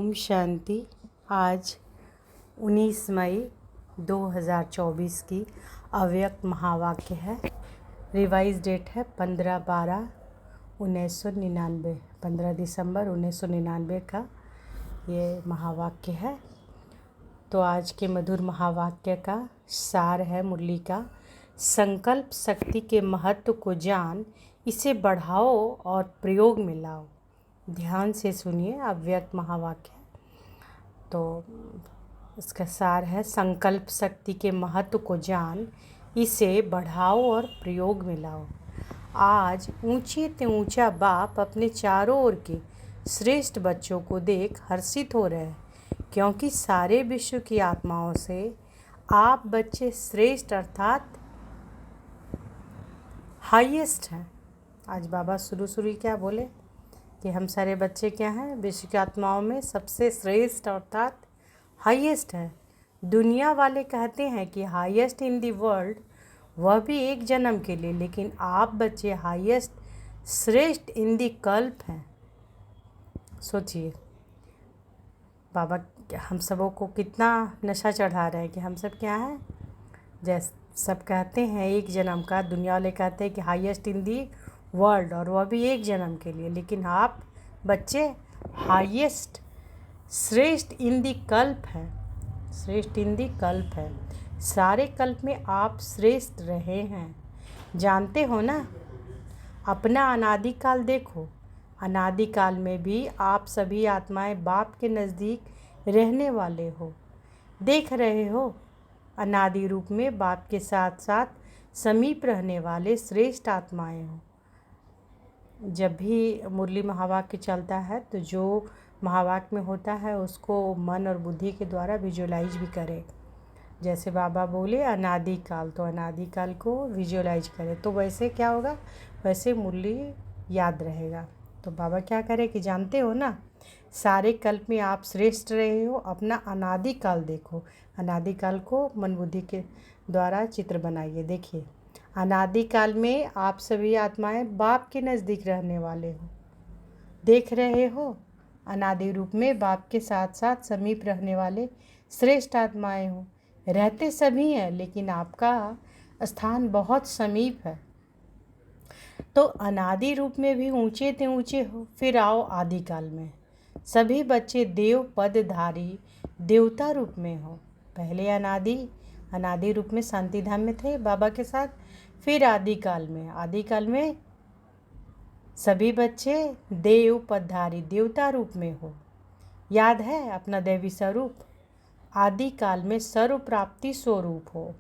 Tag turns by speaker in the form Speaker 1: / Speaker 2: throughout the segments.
Speaker 1: ओम शांति। आज 19 मई 2024 की अव्यक्त महावाक्य है। रिवाइज डेट है 15/12/1999, 15 दिसंबर 1999 का ये महावाक्य है। तो आज के मधुर महावाक्य का सार है मुरली का, संकल्प शक्ति के महत्व को जान, इसे बढ़ाओ और प्रयोग में लाओ। ध्यान से सुनिए, अव्यक्त महावाक्य। तो इसका सार है, संकल्प शक्ति के महत्व को जान, इसे बढ़ाओ और प्रयोग में लाओ। आज ऊंचे ते ऊंचा बाप अपने चारों ओर के श्रेष्ठ बच्चों को देख हर्षित हो रहे हैं, क्योंकि सारे विश्व की आत्माओं से आप बच्चे श्रेष्ठ अर्थात हाईएस्ट हैं। आज बाबा शुरू क्या बोले कि हम सारे बच्चे क्या हैं, विश्व की आत्माओं में सबसे श्रेष्ठ अर्थात हाईएस्ट है। दुनिया वाले कहते हैं कि हाईएस्ट इन दी वर्ल्ड, वह भी एक जन्म के लिए, लेकिन आप बच्चे हाईएस्ट श्रेष्ठ इन दी कल्प हैं। सोचिए बाबा हम सबों को कितना नशा चढ़ा रहे हैं कि हम सब क्या हैं। जैसे सब कहते हैं एक जन्म का, दुनिया वाले कहते हैं कि हाईएस्ट इन दी वर्ल्ड, और वह भी एक जन्म के लिए, लेकिन आप बच्चे हाईएस्ट श्रेष्ठ इन दी कल्प है। श्रेष्ठ इन दी कल्प है, सारे कल्प में आप श्रेष्ठ रहे हैं। जानते हो ना, अपना अनादिकाल देखो। अनादिकाल में भी आप सभी आत्माएं बाप के नज़दीक रहने वाले हो। देख रहे हो, अनादि रूप में बाप के साथ साथ समीप रहने वाले श्रेष्ठ आत्माएं हो। जब भी मुरली महावाक्य चलता है तो जो महावाक्य में होता है उसको मन और बुद्धि के द्वारा विजुअलाइज भी करें। जैसे बाबा बोले अनादिकाल, तो अनादिकाल को विजुअलाइज करें, तो वैसे क्या होगा, वैसे मुरली याद रहेगा। तो बाबा क्या करे कि जानते हो ना, सारे कल्प में आप श्रेष्ठ रहे हो। अपना अनादिकाल देखो, अनादिकाल को मन बुद्धि के द्वारा चित्र बनाइए। देखिए, अनादिकाल में आप सभी आत्माएं बाप के नज़दीक रहने वाले हो। देख रहे हो, अनादि रूप में बाप के साथ साथ समीप रहने वाले श्रेष्ठ आत्माएं हो। रहते सभी हैं, लेकिन आपका स्थान बहुत समीप है। तो अनादि रूप में भी ऊंचे ते ऊंचे हो। फिर आओ आदिकाल में, सभी बच्चे देव पदधारी देवता रूप में हो। पहले अनादि रूप में शांति धाम में थे बाबा के साथ। फिर आदिकाल में सभी बच्चे देव पदधारी देवता रूप में हो। याद है अपना दैवी स्वरूप। आदिकाल में सर्व प्राप्ति स्वरूप हो।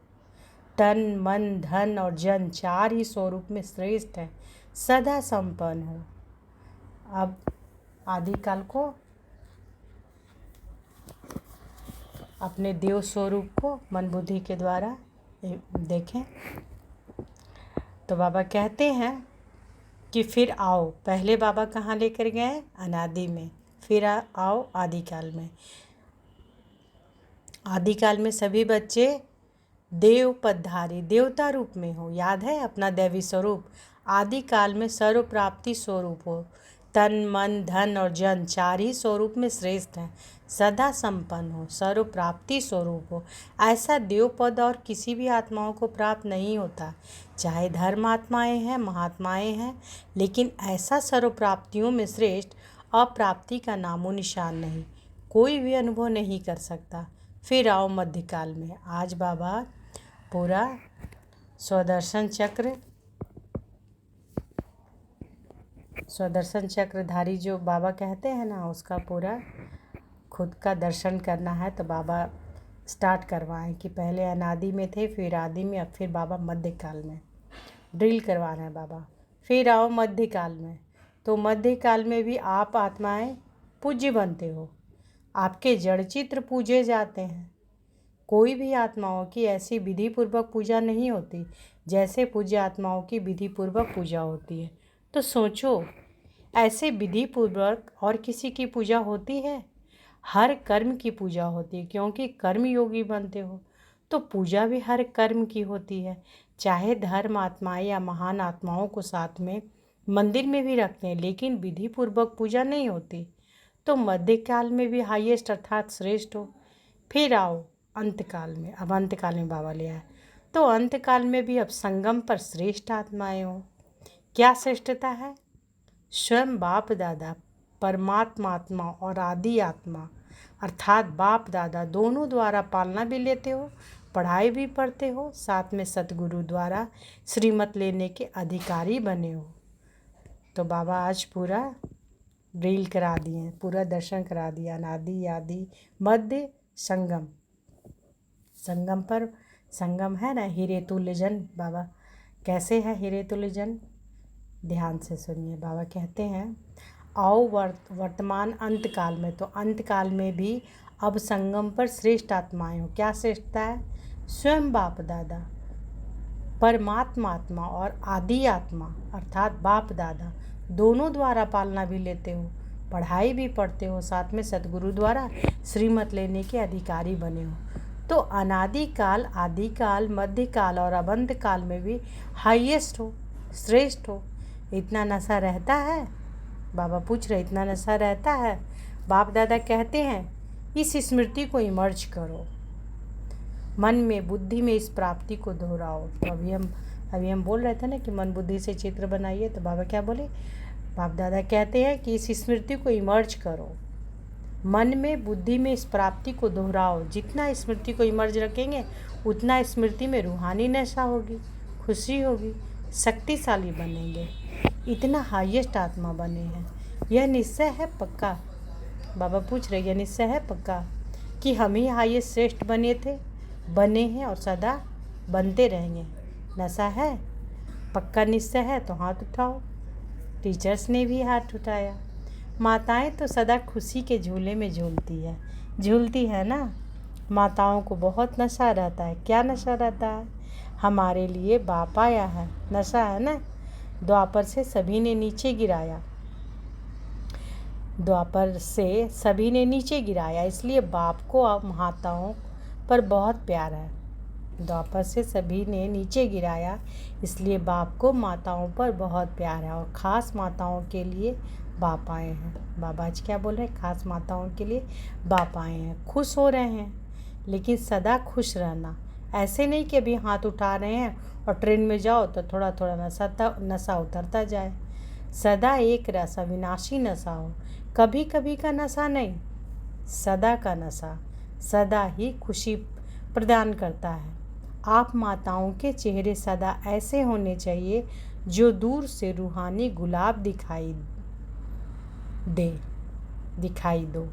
Speaker 1: तन मन धन और जन चार ही स्वरूप में श्रेष्ठ है, सदा संपन्न हो। अब आदिकाल को अपने देव स्वरूप को मन बुद्धि के द्वारा देखें। तो बाबा कहते हैं कि फिर आओ, पहले बाबा कहाँ लेकर गए, अनादि में, फिर आओ आदिकाल में। आदिकाल में सभी बच्चे देव पदधारी देवता रूप में हो। याद है अपना दैवी स्वरूप। आदिकाल में सर्व प्राप्ति स्वरूप हो। तन मन धन और जन चार ही स्वरूप में श्रेष्ठ हैं, सदा संपन्न हो, सर्व प्राप्ति स्वरूप हो। ऐसा देव पद और किसी भी आत्माओं को प्राप्त नहीं होता, चाहे धर्म आत्माएँ हैं महात्माएँ हैं, लेकिन ऐसा सर्व प्राप्तियों में श्रेष्ठ अप्राप्ति का नामो निशान नहीं, कोई भी अनुभव नहीं कर सकता। फिर आओ मध्यकाल में। आज बाबा पूरा स्वदर्शन चक्रधारी जो बाबा कहते हैं ना, उसका पूरा खुद का दर्शन करना है। तो बाबा स्टार्ट करवाएं कि पहले अनादि में थे, फिर आदि में, अब फिर बाबा मध्यकाल में ड्रिल करवा रहे हैं बाबा। फिर आओ मध्यकाल में। तो मध्यकाल में भी आप आत्माएं पूज्य बनते हो, आपके जड़ चित्र पूजे जाते हैं। कोई भी आत्माओं की ऐसी विधि पूर्वक पूजा नहीं होती जैसे पूज्य आत्माओं की विधि पूर्वक पूजा होती है। तो सोचो, ऐसे विधि पूर्वक और किसी की पूजा होती है? हर कर्म की पूजा होती है, क्योंकि कर्म योगी बनते हो। तो पूजा भी हर कर्म की होती है। चाहे धर्म आत्माएं या महान आत्माओं को साथ में मंदिर में भी रखते हैं, लेकिन विधि पूर्वक पूजा नहीं होती। तो मध्यकाल में भी हाईएस्ट अर्थात श्रेष्ठ हो। फिर आओ अंतकाल में। अब अंतकाल में बाबा ले आए तो अंतकाल में भी अब संगम पर श्रेष्ठ आत्माएं हो। क्या श्रेष्ठता है? स्वयं बाप दादा परमात्मा आत्मा और आदि आत्मा अर्थात बाप दादा दोनों द्वारा पालना भी लेते हो, पढ़ाई भी पढ़ते हो, साथ में सतगुरु द्वारा श्रीमत लेने के अधिकारी बने हो। तो बाबा आज पूरा ड्रिल करा दिए, पूरा दर्शन करा दिया। अनादि आदि मध्य संगम। संगम पर संगम है ना, हीरे तुल्य जन। बाबा कैसे है हीरे तुल्य जन? ध्यान से सुनिए। बाबा कहते हैं आओ वर्तमान अंतकाल में। तो अंतकाल में भी अब संगम पर श्रेष्ठ आत्माएं हो। क्या श्रेष्ठता है? स्वयं बाप दादा परमात्मा आत्मा और आदि आत्मा अर्थात बाप दादा दोनों द्वारा पालना भी लेते हो, पढ़ाई भी पढ़ते हो, साथ में सतगुरु द्वारा श्रीमत लेने के अधिकारी बने हो। तो अनादिकाल, आदिकाल, मध्यकाल और अबंध काल में भी हाईएस्ट हो, श्रेष्ठ हो। इतना नशा रहता है? बाबा पूछ रहे इतना नशा रहता है? बाप दादा कहते हैं इस स्मृति को इमर्ज करो, मन में बुद्धि में इस प्राप्ति को दोहराओ। तो अभी हम बोल रहे थे ना कि मन बुद्धि से चित्र बनाइए। तो बाबा क्या बोले? बाप दादा कहते हैं कि इस स्मृति को इमर्ज करो, मन में बुद्धि में इस प्राप्ति को दोहराओ। जितना स्मृति को इमर्ज रखेंगे उतना स्मृति में रूहानी नशा होगी, खुशी होगी, शक्तिशाली बनेंगे, इतना हाईएस्ट आत्मा बने हैं। यह निश्चय है पक्का? बाबा पूछ रहे यह निश्चय है पक्का कि हम ही हाईएस्ट श्रेष्ठ बने हैं और सदा बनते रहेंगे? नशा है? पक्का निश्चय है? तो हाथ उठाओ। टीचर्स ने भी हाथ उठाया। माताएं तो सदा खुशी के झूले में झूलती है ना। माताओं को बहुत नशा रहता है। क्या नशा रहता है? हमारे लिए बाप आया है, नशा है ना। द्वापर से सभी ने नीचे गिराया, इसलिए बाप को अब माताओं पर बहुत प्यार है। द्वापर से सभी ने नीचे गिराया, इसलिए बाप को माताओं पर बहुत प्यार है और ख़ास माताओं के लिए बाप आए हैं। बाबा आज क्या बोल रहे हैं? खास माताओं के लिए बाप आए हैं। खुश हो रहे हैं, लेकिन सदा खुश रहना। ऐसे नहीं कि अभी हाथ उठा रहे हैं और ट्रेन में जाओ तो थोड़ा थोड़ा नशा उतरता जाए। सदा एक रस अविनाशी नशा हो, कभी कभी का नशा नहीं, सदा का नशा सदा ही खुशी प्रदान करता है। आप माताओं के चेहरे सदा ऐसे होने चाहिए जो दूर से रूहानी गुलाब दिखाई दो।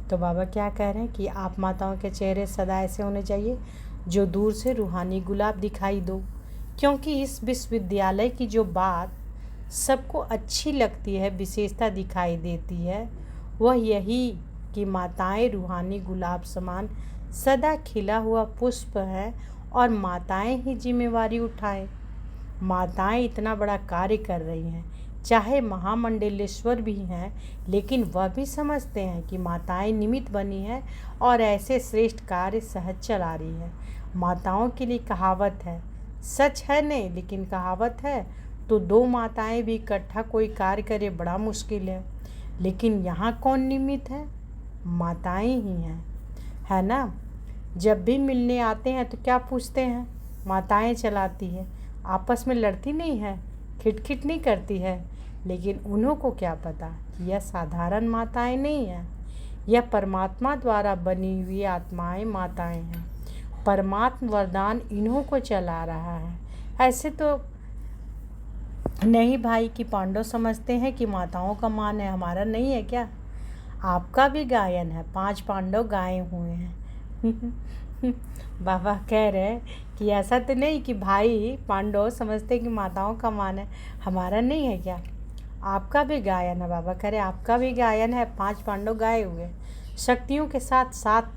Speaker 1: तो बाबा क्या कह रहे हैं कि आप माताओं के चेहरे सदा ऐसे होने चाहिए जो दूर से रूहानी गुलाब दिखाई दो। क्योंकि इस विश्वविद्यालय की जो बात सबको अच्छी लगती है, विशेषता दिखाई देती है, वह यही कि माताएं रूहानी गुलाब समान सदा खिला हुआ पुष्प है और माताएं ही जिम्मेवारी उठाएं। माताएं इतना बड़ा कार्य कर रही हैं, चाहे महामंडलेश्वर भी हैं, लेकिन वह भी समझते हैं कि माताएं निमित्त बनी हैं और ऐसे श्रेष्ठ कार्य सहज चला रही है। माताओं के लिए कहावत है, सच है नहीं लेकिन कहावत है, तो दो माताएं भी इकट्ठा कोई कार्य करे बड़ा मुश्किल है। लेकिन यहाँ कौन निमित्त है? माताएं ही हैं, है ना। जब भी मिलने आते हैं तो क्या पूछते हैं? माताएं चलाती है, आपस में लड़ती नहीं है, खिटखिट नहीं करती है। लेकिन उन्हों को क्या पता कि यह साधारण माताएं नहीं हैं, यह परमात्मा द्वारा बनी हुई आत्माएं माताएं हैं। परमात्मा वरदान इन्हों को चला रहा है। ऐसे तो नहीं भाई कि पांडव समझते हैं कि माताओं का मान है, हमारा नहीं है क्या? आपका भी गायन है, 5 पांडव गाए हुए हैं। बाबा कह रहे हैं कि ऐसा तो नहीं कि भाई पांडव समझते कि माताओं का मान है, हमारा नहीं है क्या? आपका भी गायन है। बाबा कह रहे आपका भी गायन है, 5 पांडव गाए हुए। शक्तियों के साथ 7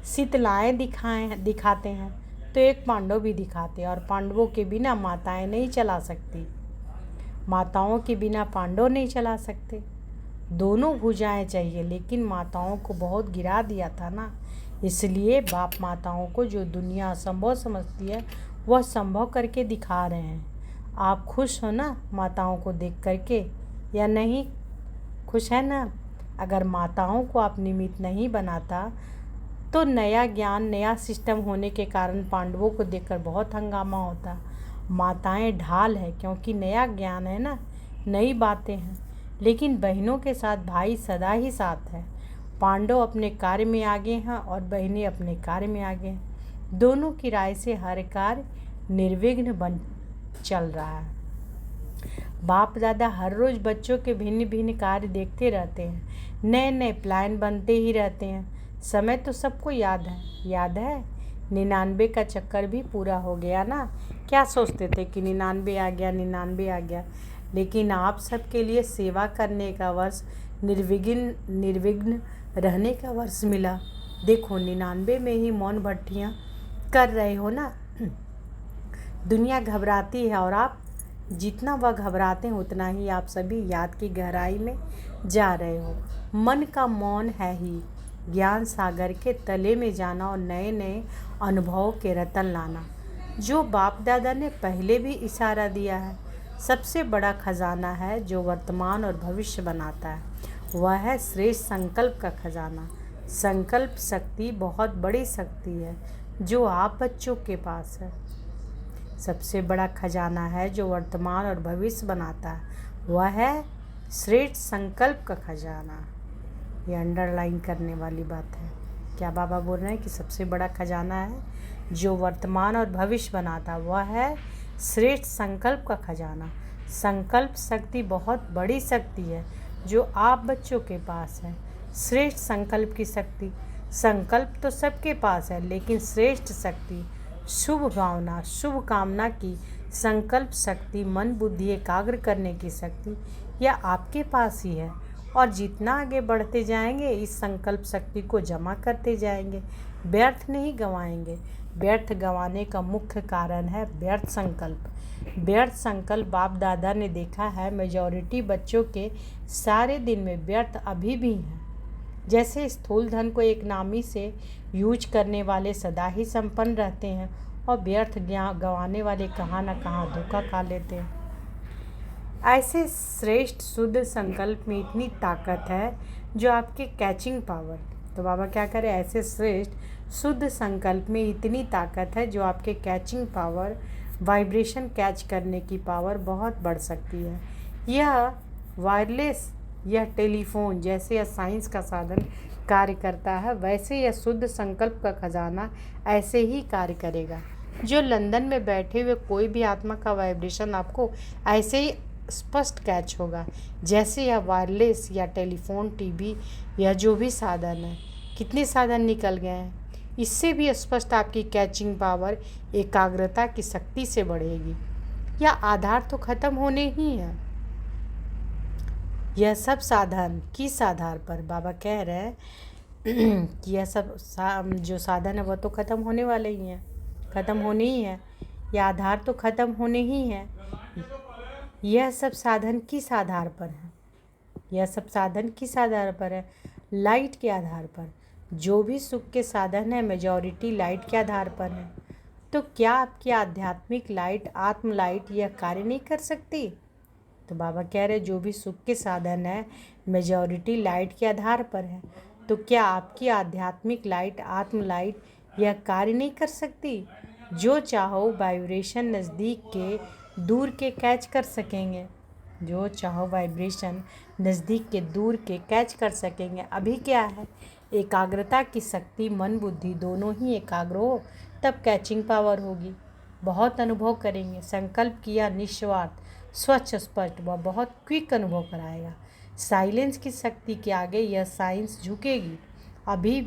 Speaker 1: शीतलाएँ दिखाते हैं तो एक पांडव भी दिखाते हैं। और पांडवों के बिना माताएं नहीं चला सकती, माताओं के बिना पांडव नहीं चला सकते। दोनों भुजाएं चाहिए, लेकिन माताओं को बहुत गिरा दिया था ना। इसलिए बाप माताओं को जो दुनिया असंभव समझती है वह संभव करके दिखा रहे हैं। आप खुश हो ना माताओं को देख करके या नहीं? खुश है ना? अगर माताओं को आप निमित्त नहीं बनाता तो नया ज्ञान, नया सिस्टम होने के कारण पांडवों को देखकर बहुत हंगामा होता। माताएं ढाल है क्योंकि नया ज्ञान है ना, नई बातें हैं, लेकिन बहनों के साथ भाई सदा ही साथ है। पांडव अपने कार्य में आगे हैं और बहनें अपने कार्य में आगे हैं। दोनों की राय से हर कार्य निर्विघ्न बन चल रहा है। बाप दादा हर रोज़ बच्चों के भिन्न भिन्न कार्य देखते रहते हैं, नए नए प्लान बनते ही रहते हैं। समय तो सबको याद है 99 का चक्कर भी पूरा हो गया ना। क्या सोचते थे कि 99 आ गया, लेकिन आप सबके लिए सेवा करने का वर्ष, निर्विघ्न रहने का वर्ष मिला। देखो 99 में ही मौन भट्टियाँ कर रहे हो ना। दुनिया घबराती है और आप जितना वह घबराते हैं उतना ही आप सभी याद की गहराई में जा रहे हो। मन का मौन है ही ज्ञान सागर के तले में जाना और नए नए अनुभवों के रतन लाना। जो बाप दादा ने पहले भी इशारा दिया है, सबसे बड़ा खजाना है जो वर्तमान और भविष्य बनाता है, वह है श्रेष्ठ संकल्प का खजाना। संकल्प शक्ति बहुत बड़ी शक्ति है जो आप बच्चों के पास है। सबसे बड़ा खजाना है जो वर्तमान और भविष्य बनाता है, वह है श्रेष्ठ संकल्प का खजाना। ये अंडरलाइन करने वाली बात है। क्या बाबा बोल रहे हैं कि सबसे बड़ा खजाना है जो वर्तमान और भविष्य बनाता है, वह है श्रेष्ठ संकल्प का खजाना। संकल्प शक्ति बहुत बड़ी शक्ति है जो आप बच्चों के पास है। श्रेष्ठ संकल्प की शक्ति, संकल्प तो सबके पास है, लेकिन श्रेष्ठ शक्ति, शुभ कामना की संकल्प शक्ति, मन बुद्धि एकाग्र करने की शक्ति, यह आपके पास ही है। और जितना आगे बढ़ते जाएंगे इस संकल्प शक्ति को जमा करते जाएंगे, व्यर्थ नहीं गंवाएंगे। व्यर्थ गंवाने का मुख्य कारण है व्यर्थ संकल्प। व्यर्थ संकल्प बाप दादा ने देखा है मेजॉरिटी बच्चों के सारे दिन में व्यर्थ अभी भी हैं। जैसे स्थूल धन को एक नामी से यूज करने वाले सदा ही संपन्न रहते हैं और व्यर्थ गंवाने वाले कहाँ न कहाँ धोखा खा लेते हैं। ऐसे श्रेष्ठ शुद्ध संकल्प में इतनी ताकत है जो आपके कैचिंग पावर, तो बाबा क्या करें, ऐसे श्रेष्ठ शुद्ध संकल्प में इतनी ताकत है जो आपके कैचिंग पावर, वाइब्रेशन कैच करने की पावर बहुत बढ़ सकती है। यह वायरलेस, यह टेलीफोन जैसे यह साइंस का साधन कार्य करता है, वैसे यह शुद्ध संकल्प का खजाना ऐसे ही कार्य करेगा। जो लंदन में बैठे हुए कोई भी आत्मा का वाइब्रेशन आपको ऐसे ही स्पष्ट कैच होगा जैसे यह वायरलेस या टेलीफोन, टीवी या जो भी साधन है। कितने साधन निकल गए हैं, इससे भी स्पष्ट आपकी कैचिंग पावर, एकाग्रता की शक्ति से बढ़ेगी। यह आधार तो खत्म होने ही है। यह सब साधन किस आधार पर, बाबा कह रहे हैं कि यह सब जो साधन है वह तो ख़त्म होने वाले ही हैं, ख़त्म होने ही है। यह आधार तो ख़त्म होने ही है। यह सब साधन किस आधार पर है, यह सब साधन किस आधार पर है, लाइट के आधार पर। जो भी सुख के साधन है मेजॉरिटी लाइट के आधार पर है। तो क्या आपकी आध्यात्मिक लाइट, आत्म लाइट यह कार्य नहीं कर सकती? तो बाबा कह रहे जो भी सुख के साधन है मेजॉरिटी लाइट के आधार पर है, तो क्या आपकी आध्यात्मिक लाइट, आत्म लाइट यह कार्य नहीं कर सकती? जो चाहो वाइब्रेशन नज़दीक के दूर के कैच कर सकेंगे, जो चाहो वाइब्रेशन नज़दीक के दूर के कैच कर सकेंगे। अभी क्या है, एकाग्रता की शक्ति, मन बुद्धि दोनों ही एकाग्र हो तब कैचिंग पावर होगी। बहुत अनुभव करेंगे। संकल्प किया निस्वार्थ, स्वच्छ, स्पष्ट व बहुत क्विक अनुभव कराएगा। साइलेंस की शक्ति के आगे यह साइंस झुकेगी। अभी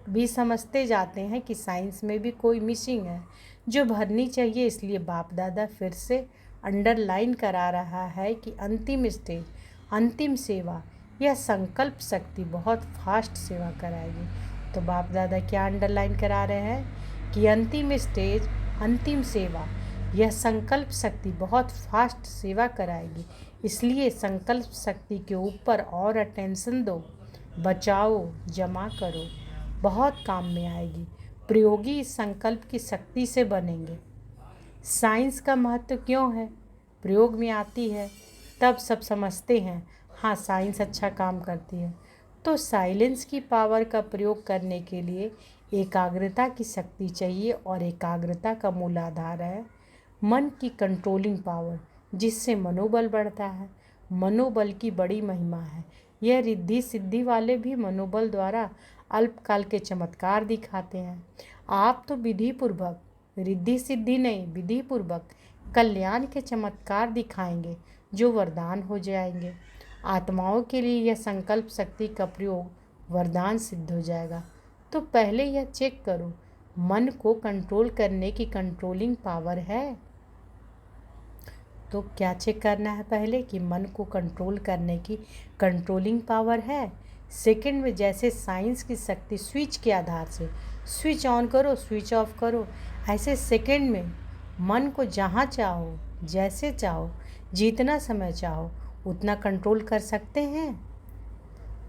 Speaker 1: भी समझते जाते हैं कि साइंस में भी कोई मिसिंग है जो भरनी चाहिए, इसलिए बाप दादा फिर से अंडरलाइन करा रहा है कि अंतिम स्टेज, अंतिम सेवा, यह संकल्प शक्ति बहुत फास्ट सेवा कराएगी। तो बाप दादा क्या अंडरलाइन करा रहे हैं कि अंतिम स्टेज, अंतिम सेवा, यह संकल्प शक्ति बहुत फास्ट सेवा कराएगी। इसलिए संकल्प शक्ति के ऊपर और अटेंशन दो, बचाओ, जमा करो, बहुत काम में आएगी। प्रयोगी इस संकल्प की शक्ति से बनेंगे। साइंस का महत्व क्यों है, प्रयोग में आती है तब सब समझते हैं। हाँ, साइंस अच्छा काम करती है। तो साइलेंस की पावर का प्रयोग करने के लिए एकाग्रता की शक्ति चाहिए, और एकाग्रता का मूल आधार है मन की कंट्रोलिंग पावर, जिससे मनोबल बढ़ता है। मनोबल की बड़ी महिमा है। यह रिद्धि सिद्धि वाले भी मनोबल द्वारा अल्पकाल के चमत्कार दिखाते हैं। आप तो विधि पूर्वक, रिद्धि सिद्धि नहीं, विधि पूर्वक कल्याण के चमत्कार दिखाएंगे जो वरदान हो जाएंगे। आत्माओं के लिए यह संकल्प शक्ति का प्रयोग वरदान सिद्ध हो जाएगा। तो पहले यह चेक करो, मन को कंट्रोल करने की कंट्रोलिंग पावर है। तो क्या चेक करना है पहले कि मन को कंट्रोल करने की कंट्रोलिंग पावर है। सेकंड में जैसे साइंस की शक्ति स्विच के आधार से स्विच ऑन करो, स्विच ऑफ करो, ऐसे सेकंड में मन को जहाँ चाहो, जैसे चाहो, जितना समय चाहो उतना कंट्रोल कर सकते हैं।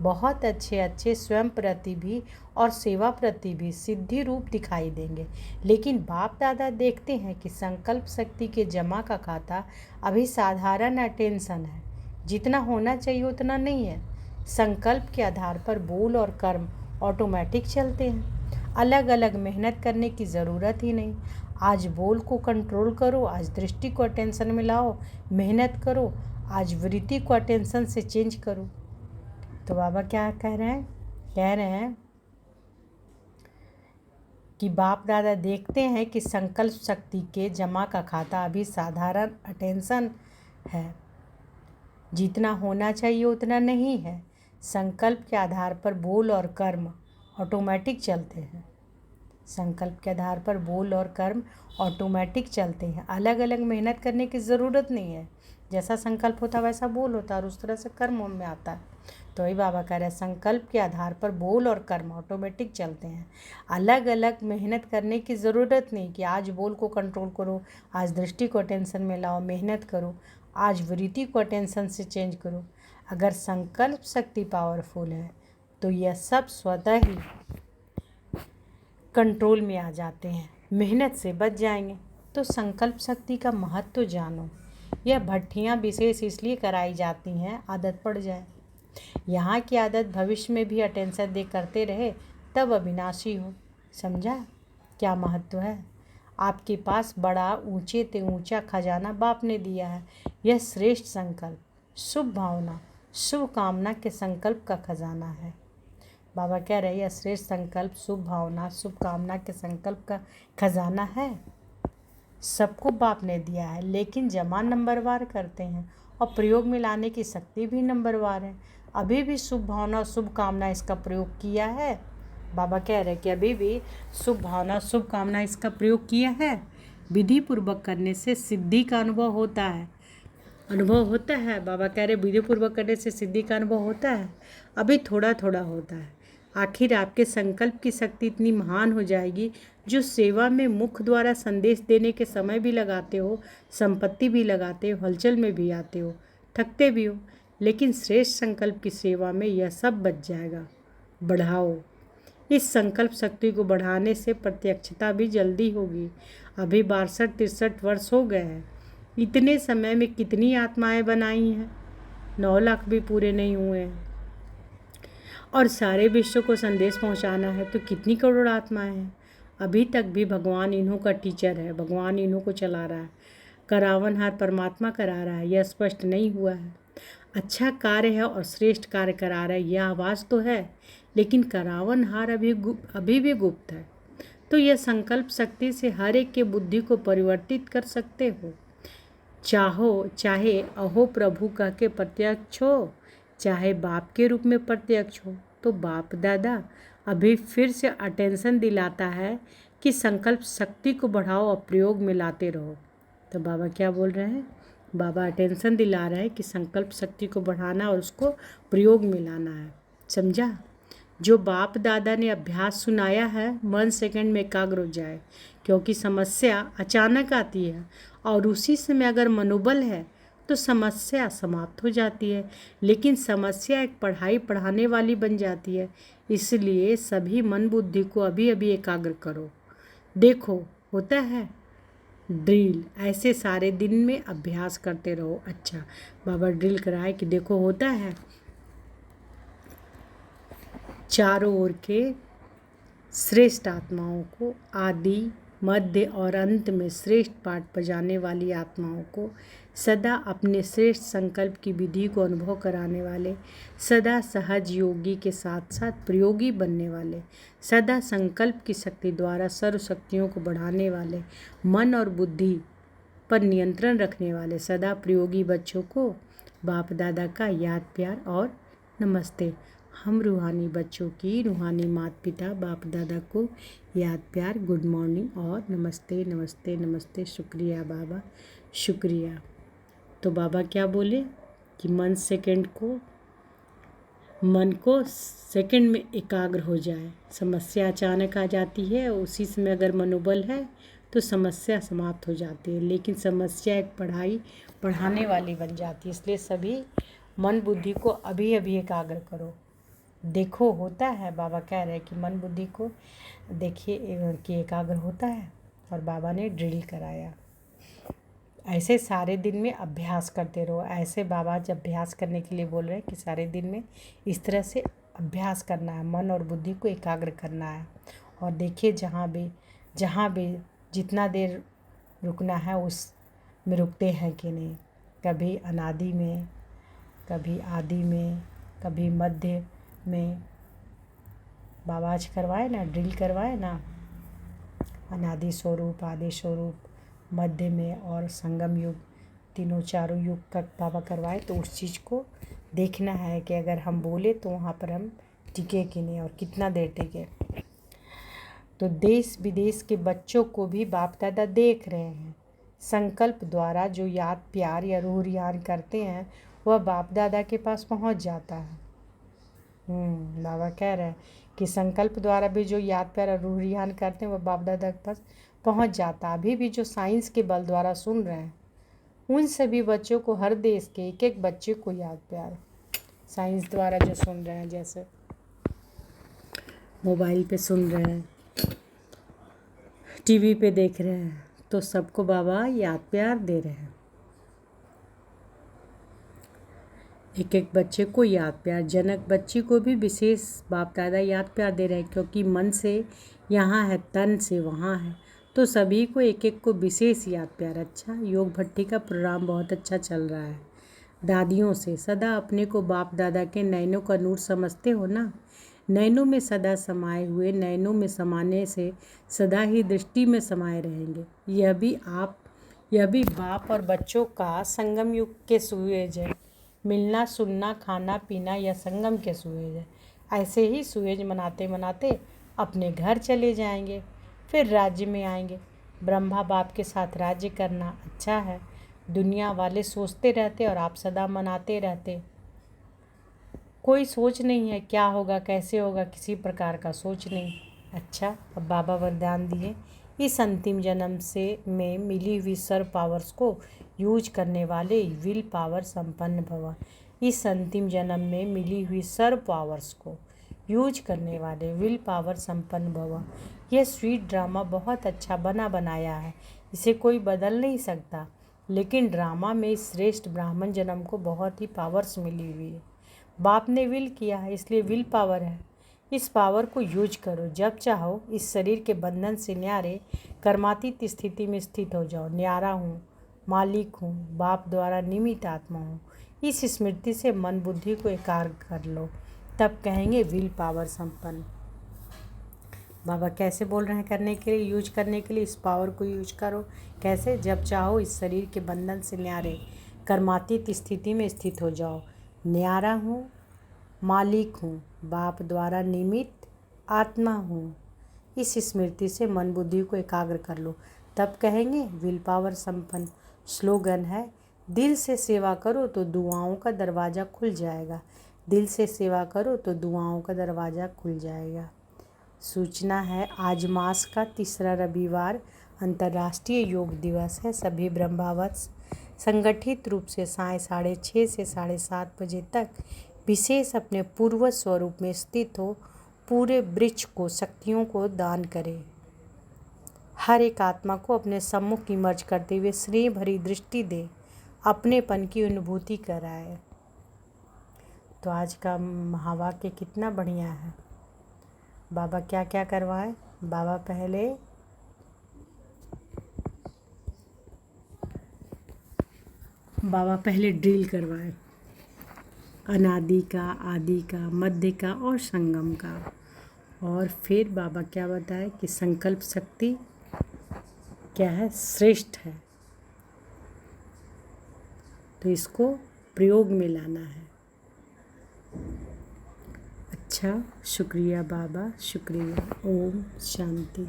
Speaker 1: बहुत अच्छे अच्छे स्वयं प्रति भी और सेवा प्रति भी सिद्धि रूप दिखाई देंगे। लेकिन बाप दादा देखते हैं कि संकल्प शक्ति के जमा का खाता अभी साधारण अटेंशन है, जितना होना चाहिए उतना नहीं है। संकल्प के आधार पर बोल और कर्म ऑटोमेटिक चलते हैं, अलग अलग मेहनत करने की ज़रूरत ही नहीं। आज बोल को कंट्रोल करो, आज दृष्टि को अटेंशन में लाओ, मेहनत करो, आज वृत्ति को अटेंशन से चेंज करो। तो बाबा क्या कह रहे हैं? कह रहे हैं कि बाप दादा देखते हैं कि संकल्प शक्ति के जमा का खाता अभी साधारण अटेंशन है, जितना होना चाहिए उतना नहीं है। संकल्प के आधार पर बोल और कर्म ऑटोमेटिक चलते हैं। संकल्प के आधार पर बोल और कर्म ऑटोमेटिक चलते हैं, अलग अलग मेहनत करने की ज़रूरत नहीं है। जैसा संकल्प होता है वैसा बोल होता है और उस तरह से कर्म में आता है। तो वही बाबा कह रहे हैं, संकल्प के आधार पर बोल और कर्म ऑटोमेटिक चलते हैं, अलग अलग मेहनत करने की ज़रूरत नहीं कि आज बोल को कंट्रोल करो, आज दृष्टि को अटेंशन में लाओ, मेहनत करो, आज वृत्ति को अटेंशन से चेंज करो। अगर संकल्प शक्ति पावरफुल है तो यह सब स्वतः ही कंट्रोल में आ जाते हैं, मेहनत से बच जाएंगे। तो संकल्प शक्ति का महत्व तो जानो। यह भट्ठियाँ विशेष इसलिए कराई जाती हैं आदत पड़ जाए। यहाँ की आदत भविष्य में भी अटेंशन दे करते रहे तब अविनाशी हो। समझा क्या महत्व है? आपके पास बड़ा ऊंचे ते ऊंचा खजाना बाप ने दिया है। यह श्रेष्ठ संकल्प, शुभ भावना, शुभ कामना के संकल्प का खजाना है। बाबा कह रहे हैं यह श्रेष्ठ संकल्प, शुभ भावना, शुभ कामना के संकल्प का खजाना है। सबको बाप ने दिया है, लेकिन जमा नंबरवार करते हैं और प्रयोग में लाने की शक्ति भी नंबरवार है। अभी भी शुभ भावना, शुभ कामना इसका प्रयोग किया है। बाबा कह रहे हैं कि अभी भी शुभ भावना, शुभ कामना इसका प्रयोग किया है। विधि पूर्वक करने से सिद्धि का अनुभव होता है। अनुभव होता है। बाबा कह रहे विधि पूर्वक करने से सिद्धि का अनुभव होता है, अभी थोड़ा थोड़ा होता है। आखिर आपके संकल्प की शक्ति इतनी महान हो जाएगी जो सेवा में मुख द्वारा संदेश देने के समय भी लगाते हो, संपत्ति भी लगाते हो, हलचल में भी आते हो, थकते भी हो, लेकिन श्रेष्ठ संकल्प की सेवा में यह सब बच जाएगा। बढ़ाओ। इस संकल्प शक्ति को बढ़ाने से प्रत्यक्षता भी जल्दी होगी। अभी 62-63 वर्ष हो गए हैं। इतने समय में कितनी आत्माएं बनाई हैं? 9 लाख भी पूरे नहीं हुए हैं। और सारे विश्व को संदेश पहुंचाना है तो कितनी करोड़ आत्माएं हैं। अभी तक भी भगवान इन्हों का टीचर है, भगवान इन्हों को चला रहा है, करावनहार परमात्मा करा रहा है, यह स्पष्ट नहीं हुआ है। अच्छा कार्य है और श्रेष्ठ कार्य करा रहा है, यह आवाज़ तो है, लेकिन करावनहार अभी भी गुप्त है। तो यह संकल्प शक्ति से हर एक के बुद्धि को परिवर्तित कर सकते हो। चाहे अहो प्रभु कह के प्रत्यक्ष हो, चाहे बाप के रूप में प्रत्यक्ष हो। तो बाप दादा अभी फिर से अटेंशन दिलाता है कि संकल्प शक्ति को बढ़ाओ और प्रयोग में लाते रहो। तो बाबा क्या बोल रहे हैं? बाबा अटेंशन दिला रहे हैं कि संकल्प शक्ति को बढ़ाना और उसको प्रयोग में लाना है। समझा? जो बाप दादा ने अभ्यास सुनाया है, मन सेकंड में एकाग्र हो जाए, क्योंकि समस्या अचानक आती है और उसी समय अगर मनोबल है तो समस्या समाप्त हो जाती है। लेकिन समस्या एक पढ़ाने वाली बन जाती है। इसलिए सभी मन बुद्धि को अभी अभी एकाग्र करो। देखो होता है ड्रिल, ऐसे सारे दिन में अभ्यास करते रहो। अच्छा बाबा ड्रिल कराए कि देखो होता है। चारों ओर के श्रेष्ठ आत्माओं को, आदि मध्य और अंत में श्रेष्ठ पाठ बजाने वाली आत्माओं को, सदा अपने श्रेष्ठ संकल्प की विधि को अनुभव कराने वाले, सदा सहज योगी के साथ साथ प्रयोगी बनने वाले, सदा संकल्प की शक्ति द्वारा सर्व शक्तियों को बढ़ाने वाले, मन और बुद्धि पर नियंत्रण रखने वाले सदा प्रयोगी बच्चों को बाप दादा का याद प्यार और नमस्ते। हम रूहानी बच्चों की रूहानी माता पिता बाप दादा को याद प्यार, गुड मॉर्निंग और नमस्ते नमस्ते नमस्ते, शुक्रिया बाबा शुक्रिया। तो बाबा क्या बोले कि मन को सेकंड में एकाग्र हो जाए। समस्या अचानक आ जाती है, उसी समय अगर मनोबल है तो समस्या समाप्त हो जाती है, लेकिन समस्या एक पढ़ाने वाली बन जाती है। इसलिए सभी मन बुद्धि को अभी अभी एकाग्र करो। देखो होता है, बाबा कह रहे हैं कि मन बुद्धि को देखिए कि एकाग्र होता है, और बाबा ने ड्रिल कराया। ऐसे सारे दिन में अभ्यास करते रहो। ऐसे बाबा जब अभ्यास करने के लिए बोल रहे हैं कि सारे दिन में इस तरह से अभ्यास करना है, मन और बुद्धि को एकाग्र करना है। और देखिए जहाँ भी जितना देर रुकना है उस में रुकते हैं कि नहीं। कभी अनादि में, कभी आदि में, कभी मध्य में। बाबा आज करवाए ना, ड्रिल करवाए ना, अनादि स्वरूप, आदि स्वरूप, मध्य में और संगम युग, तीनों चारों युग का बाबा करवाए। तो उस चीज़ को देखना है कि अगर हम बोले तो वहाँ पर हम टिके कि नहीं और कितना देर टिके। तो देश विदेश के बच्चों को भी बाप दादा देख रहे हैं। संकल्प द्वारा जो याद प्यार या रूह रियान करते हैं वह बाप दादा के पास पहुँच जाता है। बाबा कह रहे हैं कि संकल्प द्वारा भी जो याद प्यार और रूह रियान करते हैं वह बाप दादा के पास पहुंच जाता। अभी भी जो साइंस के बल द्वारा सुन रहे हैं उन सभी बच्चों को, हर देश के एक एक बच्चे को याद प्यार साइंस द्वारा जो सुन रहे हैं, जैसे मोबाइल पे सुन रहे हैं, टीवी पे देख रहे हैं, तो सबको बाबा याद प्यार दे रहे हैं। एक एक बच्चे को याद प्यार, जनक बच्ची को भी विशेष बाप दादा याद प्यार दे रहे हैं, क्योंकि मन से यहाँ है, तन से वहाँ है, तो सभी को एक एक को विशेष याद प्यार। अच्छा, योग भट्टी का प्रोग्राम बहुत अच्छा चल रहा है। दादियों से सदा अपने को बाप दादा के नैनों का नूर समझते हो ना। नैनों में सदा समाये हुए, नैनों में समाने से सदा ही दृष्टि में समाये रहेंगे। यह भी बाप और बच्चों का संगम युग के सुएज है। मिलना, सुनना, खाना पीना यह संगम के सुएज है। ऐसे ही सुएज मनाते मनाते अपने घर चले जाएंगे, फिर राज्य में आएंगे। ब्रह्मा बाप के साथ राज्य करना अच्छा है। दुनिया वाले सोचते रहते और आप सदा मनाते रहते। कोई सोच नहीं है क्या होगा, कैसे होगा, किसी प्रकार का सोच नहीं। अच्छा, अब बाबा वरदान दिए, इस अंतिम जन्म में मिली हुई सर्व पावर्स को यूज करने वाले विल पावर संपन्न भव। इस अंतिम जन्म में मिली हुई सर्व पावर्स को यूज करने वाले विल पावर संपन्न भव। यह स्वीट ड्रामा बहुत अच्छा बनाया है, इसे कोई बदल नहीं सकता, लेकिन ड्रामा में श्रेष्ठ ब्राह्मण जन्म को बहुत ही पावर्स मिली हुई है। बाप ने विल किया है, इसलिए विल पावर है। इस पावर को यूज करो। जब चाहो इस शरीर के बंधन से न्यारे कर्मातीत स्थिति में स्थित हो जाओ। न्यारा हूँ, मालिक हूँ, बाप द्वारा निमित्त आत्मा हूँ। इस स्मृति से मन बुद्धि को एकाग्र कर लो, तब कहेंगे विल पावर संपन्न। बाबा कैसे बोल रहे हैं करने के लिए, यूज करने के लिए। इस पावर को यूज करो। कैसे? जब चाहो इस शरीर के बंधन से न्यारे कर्मातीत स्थिति में स्थित हो जाओ। न्यारा हूँ, मालिक हूँ, बाप द्वारा निमित्त आत्मा हूँ। इस स्मृति से मन बुद्धि को एकाग्र कर लो, तब कहेंगे विल पावर संपन्न। स्लोगन है, दिल से सेवा करो तो दुआओं का दरवाज़ा खुल जाएगा। दिल से सेवा करो तो दुआओं का दरवाज़ा खुल जाएगा। सूचना है, आज मास का तीसरा रविवार अंतर्राष्ट्रीय योग दिवस है। सभी ब्रह्मावत्स संगठित रूप से साय 6:30 से 7:30 बजे तक विशेष अपने पूर्व स्वरूप में स्थित हो पूरे वृक्ष को, शक्तियों को दान करें। हर एक आत्मा को अपने सम्मुख इमर्ज करते हुए स्नेह भरी दृष्टि दे, अपनेपन की अनुभूति कराए। तो आज का महावाक्य कितना बढ़िया है। बाबा क्या क्या करवाए? बाबा पहले ड्रिल करवाए, अनादि का, आदि का, मध्य का और संगम का। और फिर बाबा क्या बताए कि संकल्प शक्ति क्या है? श्रेष्ठ है, तो इसको प्रयोग में लाना है। अच्छा, शुक्रिया बाबा, शुक्रिया। ओम शांति।